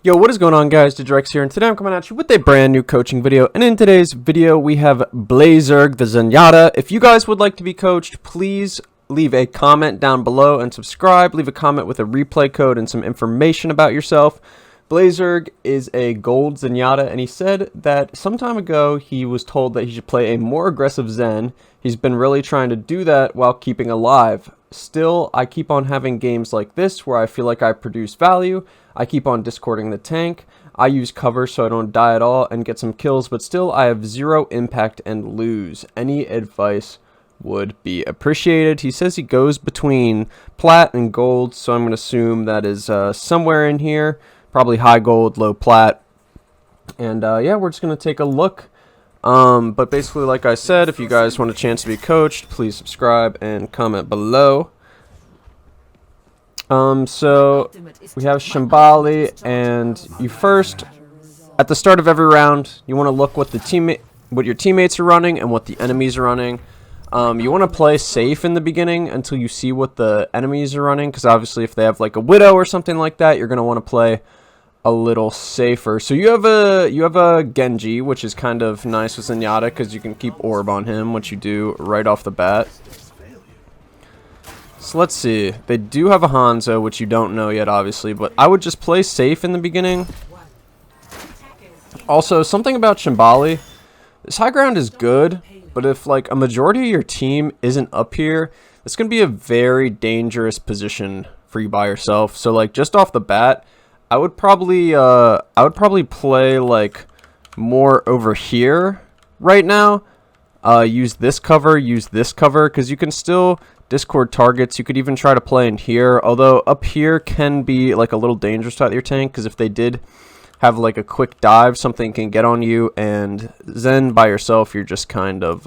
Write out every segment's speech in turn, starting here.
Yo, what is going on, guys? Drex here, and today I'm coming at you with a brand new coaching video. And in today's video, we have BlazeZerg, the Zenyatta. If you guys would like to be coached, please leave a comment down below and subscribe. Leave a comment with a replay code and some information about yourself. BlazeZerg is a gold Zenyatta, and he said that some time ago he was told that he should play a more aggressive Zen. He's been really trying to do that while keeping alive. Still, I keep on having games like this where I feel like I produce value. I keep on discording the tank. I use cover so I don't die at all and get some kills, but still I have zero impact and lose. Any advice would be appreciated. He says he goes between plat and gold, so I'm going to assume that is somewhere in here. Probably high gold, low plat. And yeah, we're just going to take a look. But basically, like I said, if you guys want a chance to be coached, please subscribe and comment below. So we have Shambali, and you first, at the start of every round, you want to look what your teammates are running and what the enemies are running. You want to play safe in the beginning until you see what the enemies are running, because obviously if they have like a Widow or something like that, you're going to want to play a little safer. So you have a Genji, which is kind of nice with Zenyatta because you can keep orb on him, which you do right off the bat. So let's see. They do have a Hanzo, which you don't know yet, obviously, but I would just play safe in the beginning. Also, something about Shambali. This high ground is good, but if like a majority of your team isn't up here, it's going to be a very dangerous position for you by yourself. So like just off the bat, I would probably play like more over here right now. Use this cover, because you can still discord targets. You could even try to play in here, although up here can be like a little dangerous to your tank, because if they did have like a quick dive, something can get on you, and Zen by yourself, you're just kind of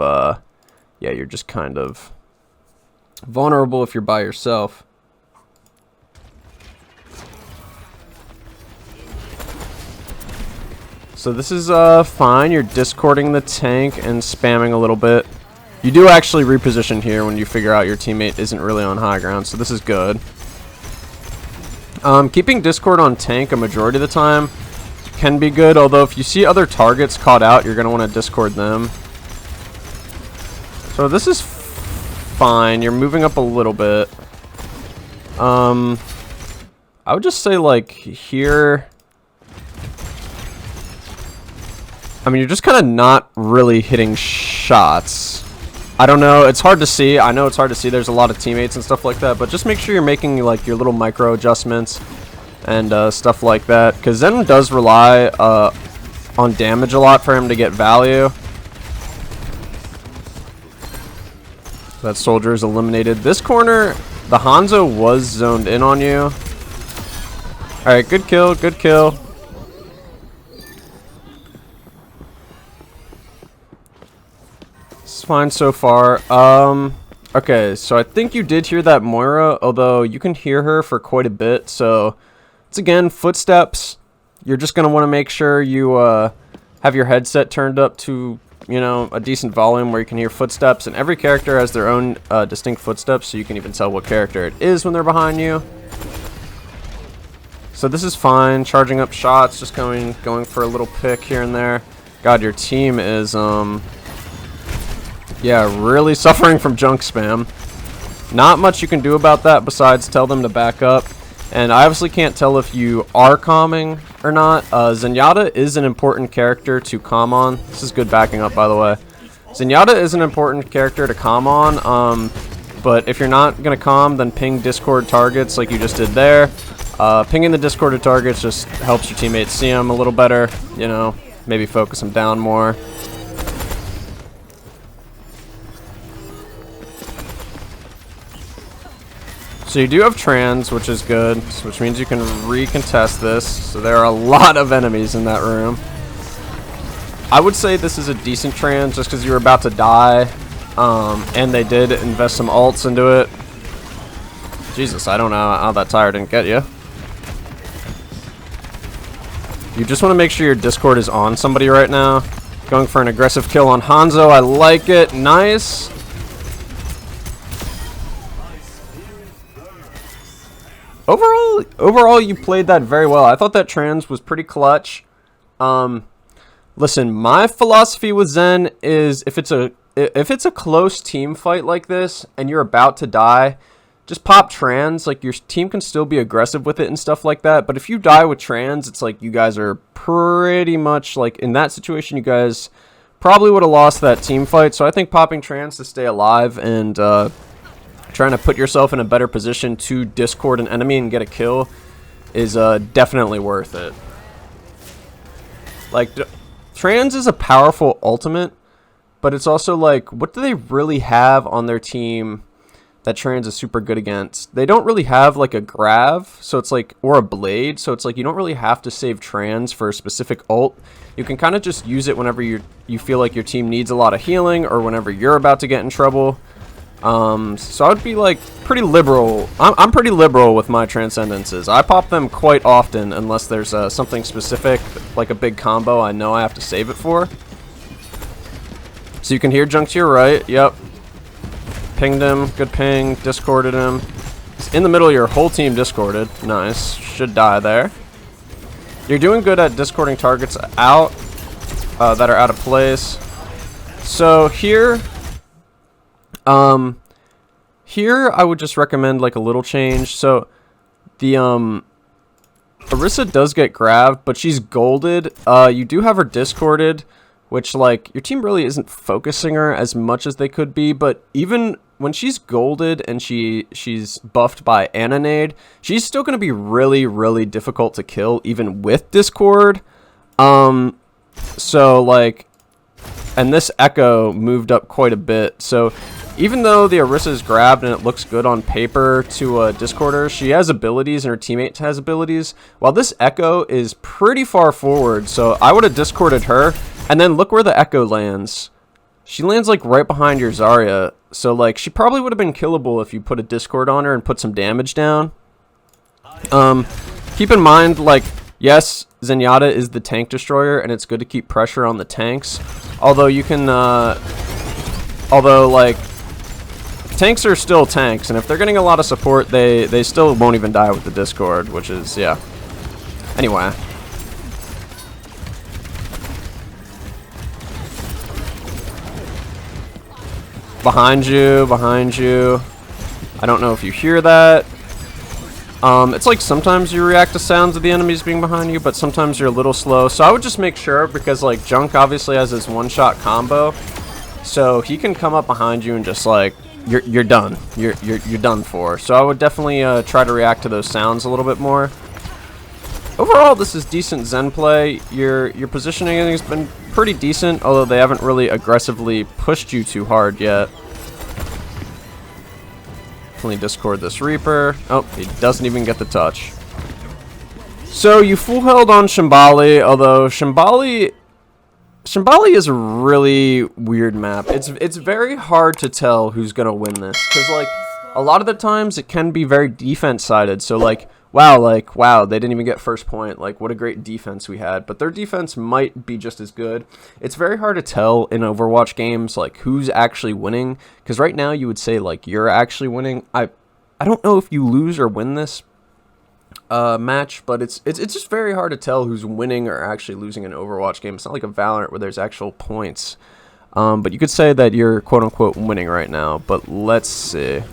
yeah, you're just kind of vulnerable if you're by yourself. So this is fine. You're discording the tank and spamming a little bit. You do actually reposition here when you figure out your teammate isn't really on high ground, so this is good. Keeping discord on tank a majority of the time can be good, although if you see other targets caught out, you're going to want to discord them. So this is fine. You're moving up a little bit. I would just say like here, I mean, you're just kind of not really hitting shots. I don't know. It's hard to see. I know it's hard to see. There's a lot of teammates and stuff like that. But just make sure you're making like your little micro adjustments and stuff like that. Because Zen does rely on damage a lot for him to get value. That soldier is eliminated. This corner, the Hanzo was zoned in on you. Alright, good kill. Good kill. Fine so far. Okay, so I think you did hear that Moira, although you can hear her for quite a bit. So it's again footsteps. You're just gonna want to make sure you have your headset turned up to, you know, a decent volume where you can hear footsteps, and every character has their own distinct footsteps, so you can even tell what character it is when they're behind you. So this is fine. Charging up shots, just going for a little pick here and there. God, your team is yeah, really suffering from junk spam. Not much you can do about that besides tell them to back up. And I obviously can't tell if you are calming or not. Zenyatta is an important character to calm on. This is good backing up, by the way. Zenyatta is an important character to calm on. But if you're not going to calm, then ping discord targets like you just did there. Pinging the discorded targets just helps your teammates see them a little better. You know, maybe focus them down more. So you do have trans, which is good, which means you can recontest this. So there are a lot of enemies in that room. I would say this is a decent trans just because you were about to die. And they did invest some ults into it. Jesus, I don't know how that tire didn't get you. You just want to make sure your discord is on somebody right now. Going for an aggressive kill on Hanzo. I like it. Nice. overall, you played that very well. I thought that trans was pretty clutch. Listen, my philosophy with Zen is if it's a close team fight like this and you're about to die, just pop trans. Like, your team can still be aggressive with it and stuff like that. But if you die with trans, it's like you guys are pretty much, like, in that situation, you guys probably would have lost that team fight. So I think popping trans to stay alive and trying to put yourself in a better position to discord an enemy and get a kill is definitely worth it. Like, trans is a powerful ultimate, but it's also like, what do they really have on their team that trans is super good against? They don't really have like a grav, so it's like, or a blade, so it's like you don't really have to save trans for a specific ult. You can kind of just use it whenever you feel like your team needs a lot of healing or whenever you're about to get in trouble. So I would be like pretty liberal. I'm pretty liberal with my transcendences. I pop them quite often unless there's something specific, like a big combo I know I have to save it for. So you can hear junk to your right. Yep. Pinged him. Good ping. Discorded him. He's in the middle of your whole team discorded. Nice. Should die there. You're doing good at discording targets out that are out of place. So here I would just recommend like a little change. So the Orisa does get grabbed, but she's golded. You do have her discorded, which like your team really isn't focusing her as much as they could be, but even when she's golded and she's buffed by Ananade, she's still going to be really difficult to kill even with discord. So like, and this Echo moved up quite a bit, so even though the Orisa is grabbed and it looks good on paper to discord her, she has abilities and her teammate has abilities, while this Echo is pretty far forward, so I would have discorded her. And then look where the Echo lands. She lands like right behind your Zarya, so like she probably would have been killable if you put a discord on her and put some damage down. Keep in mind, like, yes, Zenyatta is the tank destroyer and it's good to keep pressure on the tanks, although you can like, tanks are still tanks, and if they're getting a lot of support, they still won't even die with the discord, which is, yeah. Anyway. Behind you. I don't know if you hear that. It's like sometimes you react to sounds of the enemies being behind you, but sometimes you're a little slow. So I would just make sure, because like Junk obviously has his one-shot combo, so he can come up behind you and just like you're done. You're done for. So I would definitely try to react to those sounds a little bit more. Overall, this is decent Zen play. Your positioning has been pretty decent, although they haven't really aggressively pushed you too hard yet. Definitely discord this Reaper. Oh, he doesn't even get the touch. So you full held on Shambali, although Shambali is a really weird map. It's very hard to tell who's gonna win this, because like a lot of the times it can be very defense sided. So like, wow, they didn't even get first point. Like, what a great defense we had. But their defense might be just as good. It's very hard to tell in Overwatch games, like, who's actually winning. Because right now you would say, like, you're actually winning. I don't know if you lose or win this match, but it's just very hard to tell who's winning or actually losing an Overwatch game. It's not like a Valorant where there's actual points. But you could say that you're quote-unquote winning right now. But let's see.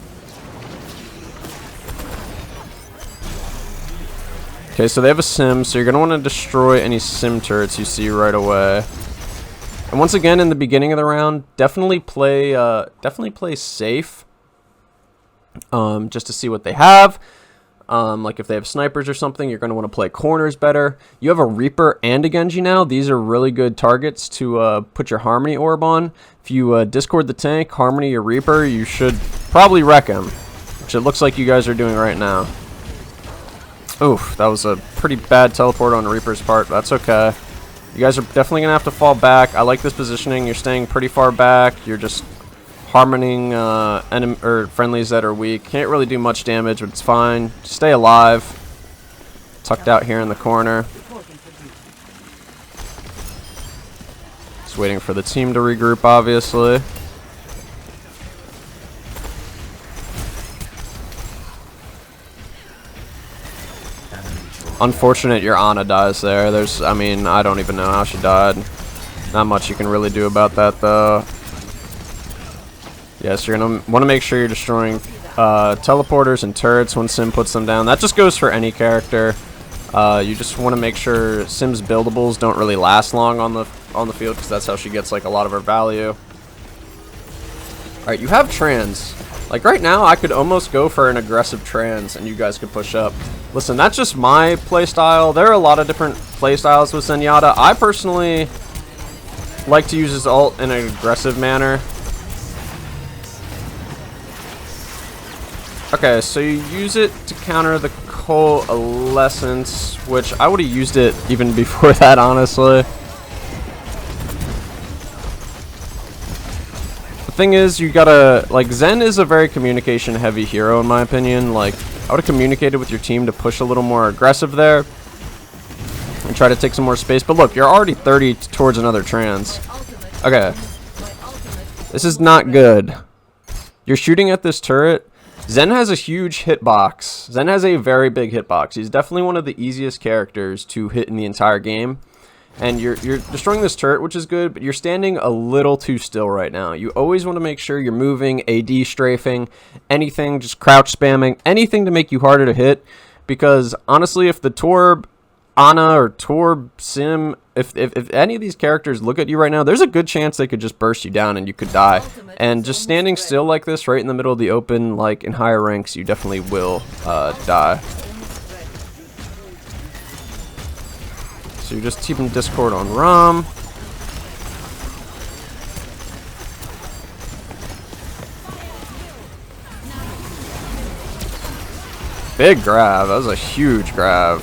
Okay, so they have a sim, so you're going to want to destroy any sim turrets you see right away. And once again, in the beginning of the round, definitely play safe, just to see what they have. Like if they have snipers or something, you're going to want to play corners better. You have a Reaper and a Genji now. These are really good targets to put your Harmony orb on. If you discord the tank, Harmony your Reaper, you should probably wreck him, which it looks like you guys are doing right now. Oof, that was a pretty bad teleport on Reaper's part. That's okay. You guys are definitely going to have to fall back. I like this positioning. You're staying pretty far back. You're just harmoning friendlies that are weak. Can't really do much damage, but it's fine. Stay alive. Tucked out here in the corner. Just waiting for the team to regroup, obviously. Unfortunate your Ana dies there. I mean, I don't even know how she died. Not much you can really do about that, though. Yes, you're going to want to make sure you're destroying teleporters and turrets when Sim puts them down. That just goes for any character. You just want to make sure Sim's buildables don't really last long on the field, because that's how she gets like a lot of her value. Alright, you have trans. Like right now, I could almost go for an aggressive trans and you guys could push up. Listen, that's just my playstyle. There are a lot of different playstyles with Zenyatta. I personally like to use his ult in an aggressive manner. Okay, so you use it to counter the coalescence, which I would have used it even before that, honestly. The thing is, you gotta, like, Zen is a very communication heavy hero in my opinion. Like, I would have communicated with your team to push a little more aggressive there and try to take some more space. But look, you're already 30 towards another trans. Okay, this is not good. You're shooting at this turret. Zen has a huge hitbox. Zen has a very big hitbox. He's definitely one of the easiest characters to hit in the entire game. And you're destroying this turret, which is good, but you're standing a little too still right now. You always want to make sure you're moving, AD strafing, anything, just crouch spamming, anything to make you harder to hit. Because honestly, if the Torb, Ana, or Torb, Sim, if any of these characters look at you right now, there's a good chance they could just burst you down and you could die. And just standing still like this, right in the middle of the open, like in higher ranks, you definitely will die. So you're just keeping Discord on ROM. Big grab. That was a huge grab.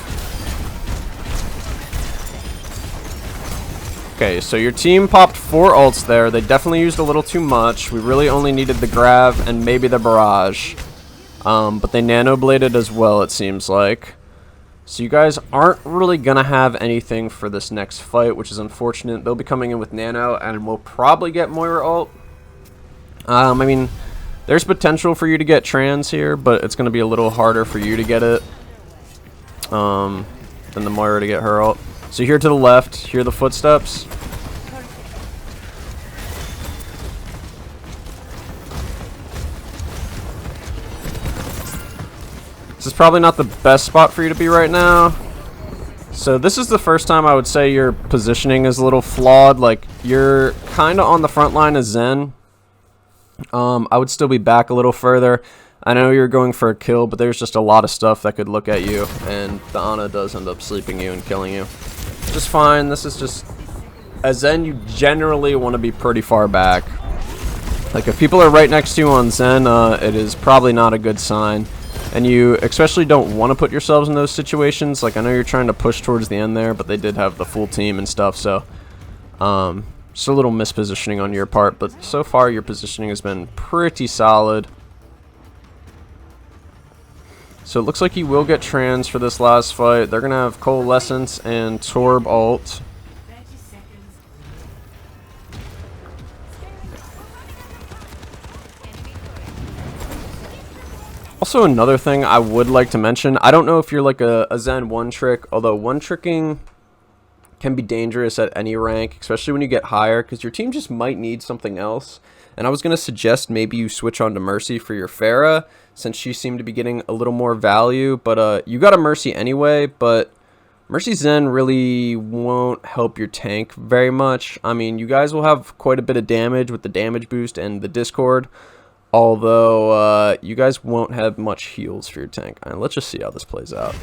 Okay, so your team popped 4 ults there. They definitely used a little too much. We really only needed the grab and maybe the barrage. But they nano-bladed as well, it seems like. So you guys aren't really going to have anything for this next fight, which is unfortunate. They'll be coming in with nano, and we'll probably get Moira ult. I mean, there's potential for you to get trans here, but it's going to be a little harder for you to get it than the Moira to get her ult. So here to the left, hear the footsteps. This is probably not the best spot for you to be right now. So this is the first time I would say your positioning is a little flawed. Like, you're kind of on the front line as Zen. I would still be back a little further. I know you're going for a kill, but there's just a lot of stuff that could look at you, and the Ana does end up sleeping you and killing you. Just fine. This is just, as Zen, you generally want to be pretty far back. Like, if people are right next to you on Zen, it is probably not a good sign. And you especially don't want to put yourselves in those situations. Like, I know you're trying to push towards the end there, but they did have the full team and stuff, so just a little mispositioning on your part. But so far, your positioning has been pretty solid. So it looks like you will get trans for this last fight. They're going to have Coalescence and Torb ult. Also, another thing I would like to mention, I don't know if you're like a Zen one-trick, although one-tricking can be dangerous at any rank, especially when you get higher, because your team just might need something else. And I was going to suggest maybe you switch on to Mercy for your Pharah, since she seemed to be getting a little more value. But you got a Mercy anyway, but Mercy Zen really won't help your tank very much. I mean, you guys will have quite a bit of damage with the damage boost and the Discord, although you guys won't have much heals for your tank. And let's just see how this plays out.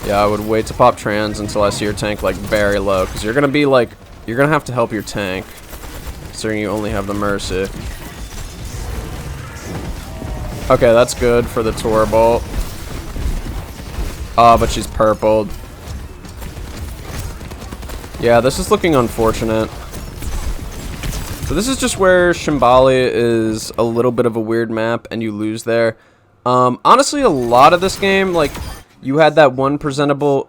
Yeah, I would wait to pop trans until I see your tank like very low, because you're gonna be like, you're gonna have to help your tank, considering you only have the Mercy. Okay, that's good for the Torbolt. Oh, but she's purpled. Yeah, this is looking unfortunate. So this is just where Shimbali is a little bit of a weird map, and you lose there. Honestly, a lot of this game, like, you had that one preventable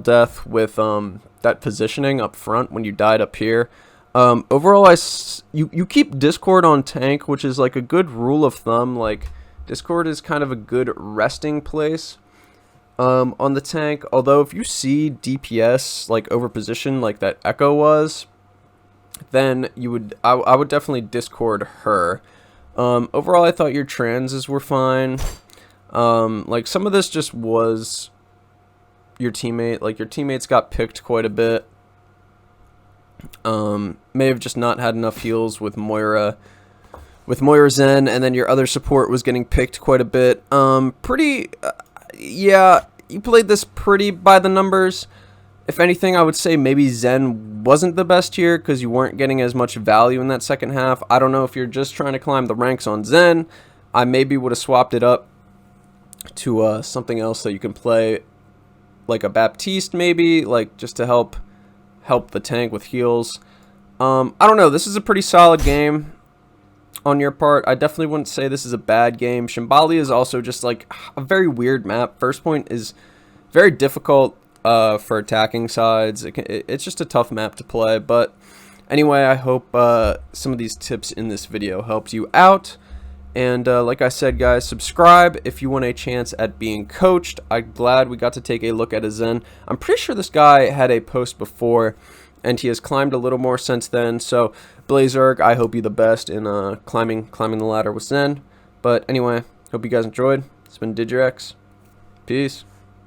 death with that positioning up front when you died up here. Overall, you keep Discord on tank, which is like a good rule of thumb. Like, Discord is kind of a good resting place on the tank. Although if you see DPS like over position like that Echo was, then I would definitely Discord her. Overall, I thought your transes were fine. Like some of this just was your teammate. Like your teammates got picked quite a bit. May have just not had enough heals with Moira Zen, and then your other support was getting picked quite a bit. Yeah, you played this pretty by the numbers. If anything, I would say maybe Zen wasn't the best here because you weren't getting as much value in that second half. I don't know if you're just trying to climb the ranks on Zen. I maybe would have swapped it up to something else that you can play, like a Baptiste maybe, like just to help the tank with heals. I don't know. This is a pretty solid game on your part. I definitely wouldn't say this is a bad game. Shambali is also just like a very weird map. First Point is very difficult for attacking sides. It's just a tough map to play. But anyway, I hope some of these tips in this video helped you out. And like I said, guys, subscribe if you want a chance at being coached. I'm glad we got to take a look at a Zen. I'm pretty sure this guy had a post before, and he has climbed a little more since then. So, BattleNet, I hope you the best in climbing the ladder with Zen. But anyway, hope you guys enjoyed. It's been DidYourEggs. Peace.